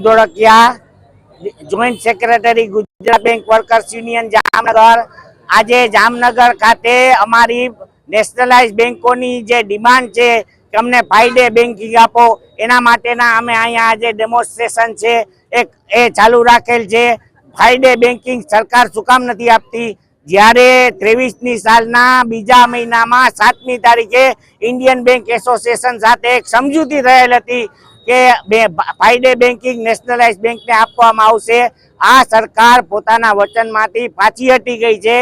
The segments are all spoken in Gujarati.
Dholakia, joint secretary Gujarat bank workers union Jamnagar. આજે જામનગર ખાતે અમારી નેશનલાઇઝ બેંકોની જે ડિમાન્ડ છે કે અમને ફ્રાઈડે બેન્કિંગ આપો, એના માટેના અમે અહીંયા આજે ડેમોન્સ્ટ્રેશન છે એ ચાલુ રાખેલ છે। ફ્રાઈડે બેન્કિંગ સરકાર શું કામ નથી આપતી? જ્યારે 23ની સાલના બીજા મહિનામાં 7મી તારીખે ઇન્ડિયન બેંક એસોસિએશન સાથે એક સમજૂતી થયેલ હતી કે ફ્રાઈડે બેન્કિંગ નેશનલાઇઝ બેંકને આપવામાં આવશે। આ સરકાર પોતાના વચનમાંથી પાછી હટી ગઈ છે।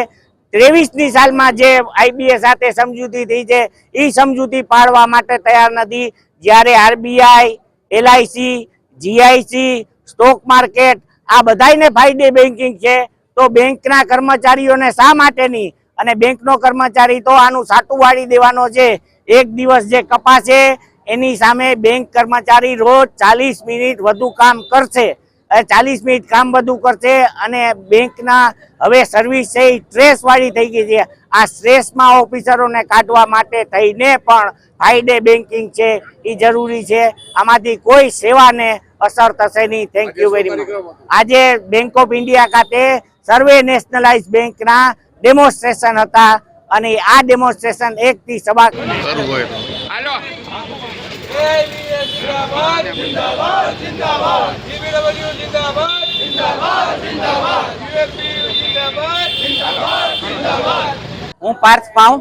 23ની સાલમાં જે આઈબીએ સાથે સમજૂતી થઈ છે એ સમજૂતી પાળવા માટે તૈયાર નથી। જ્યારે RBI, LIC, GIC, stock market આ બધાને ફ્રાઈડે બેન્કિંગ છે, તો બેંકના કર્મચારીઓને શા માટે નહીં? અને બેંકનો કર્મચારી તો આનું સાટું વાળી દેવાનો છે। એક દિવસ જે કપાશે એની સામે બેંક કર્મચારી રોજ 40 મિનિટ વધુ કામ કરશે, 40 મિનિટ કામ વધુ કરશે। અને બેંકના હવે સર્વિસ છે એ સ્ટ્રેસ વાળી થઈ ગઈ છે। આ સ્ટ્રેસમાં ઓફિસરોને કાઢવા માટે થઈને પણ ફ્રાઈડે બેન્કિંગ છે એ જરૂરી છે। આમાંથી કોઈ સેવાને અસર થશે નહીં। Thank you very much. આજે બેંક ઓફ ઇન્ડિયા ખાતે સર્વે નેશનલાઇઝ બેંકના ડેમોન્સ્ટ્રેશન હતા અને આ ડેમોન્સ્ટ્રેશન 1 થી સવા હું Parth Pau,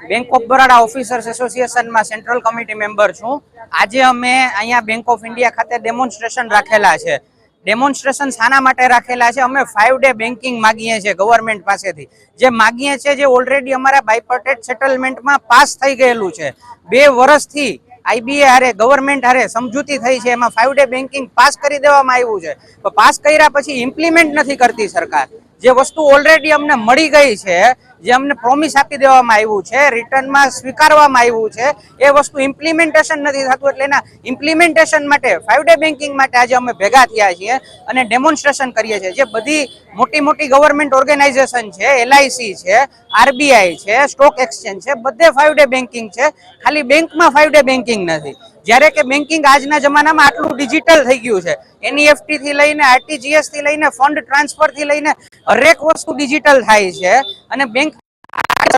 bank of Baroda officers એસોસિએશનમાં સેન્ટ્રલ કમિટી મેમ્બર છું। આજે અમે અહીંયા બેંક ઓફ ઇન્ડિયા ખાતે ડેમોન્સ્ટ્રેશન રાખેલા છે। ડેમોન્સ્ટ્રેશન શાના માટે રાખેલા છે? અમે 5 ડે બેન્કિંગ માગીએ છીએ ગવર્મેન્ટ પાસેથી, જે માગીએ છીએ જે ઓલરેડી અમારા બાયપર્ટેટ સેટલમેન્ટમાં પાસ થઈ ગયેલું છે। 2 વર્ષથી આઈબીએ હારે ગવર્મેન્ટ હારે સમજૂતી થઈ છે, એમાં 5 ડે બેન્કિંગ પાસ કરી દેવામાં આવ્યું છે। તો પાસ કર્યા પછી ઇમ્પ્લિમેન્ટ નથી કરતી સરકાર। જે વસ્તુ ઓલરેડી અમને મળી ગઈ છે, જે અમને પ્રોમિસ આપી દેવામાં આવ્યું છે, રિટર્નમાં સ્વીકારવામાં આવ્યું છે, એ વસ્તુ ઇમ્પ્લિમેન્ટેશન નથી થતું। એટલે એના ઇમ્પ્લિમેન્ટેશન માટે 5 ડે બેન્કિંગ માટે આજે અમે ભેગા થયા છીએ અને ડેમોન્સ્ટ્રેશન કરીએ છીએ। જે બધી મોટી મોટી ગવર્મેન્ટ ઓર્ગેનાઇઝેશન છે, એલઆઈસી છે, આરબીઆઈ છે, સ્ટોક એક્સચેન્જ છે, બધે 5 ડે બેન્કિંગ છે, ખાલી બેંકમાં 5 ડે બેન્કિંગ નથી। જ્યારે કે બેન્કિંગ આજના જમાનામાં આટલું ડિજિટલ થઈ ગયું છે, એનઈએફટી થી લઈને આરટીજીએસ થી લઈને ફંડ ટ્રાન્સફર થી લઈને હરેક વસ્તુ ડિજિટલ થાય છે અને બેંક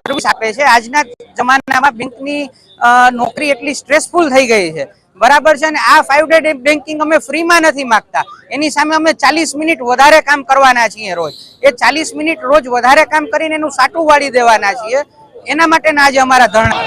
સર્વિસ આપે છે। આજના જમાનામાં બેંકની નોકરી એટલી સ્ટ્રેસફુલ થઈ ગઈ છે, બરાબર છે ને? આ 5 ડે બેન્કિંગ અમે ફ્રીમાં નથી માંગતા, એની સામે અમે 40 મિનિટ વધારે કામ કરવાના છીએ રોજ। એ 40 મિનિટ રોજ વધારે કામ કરીને એનું સાટું વાળી દેવાના છીએ। એના માટેના આજે અમારા ધરણા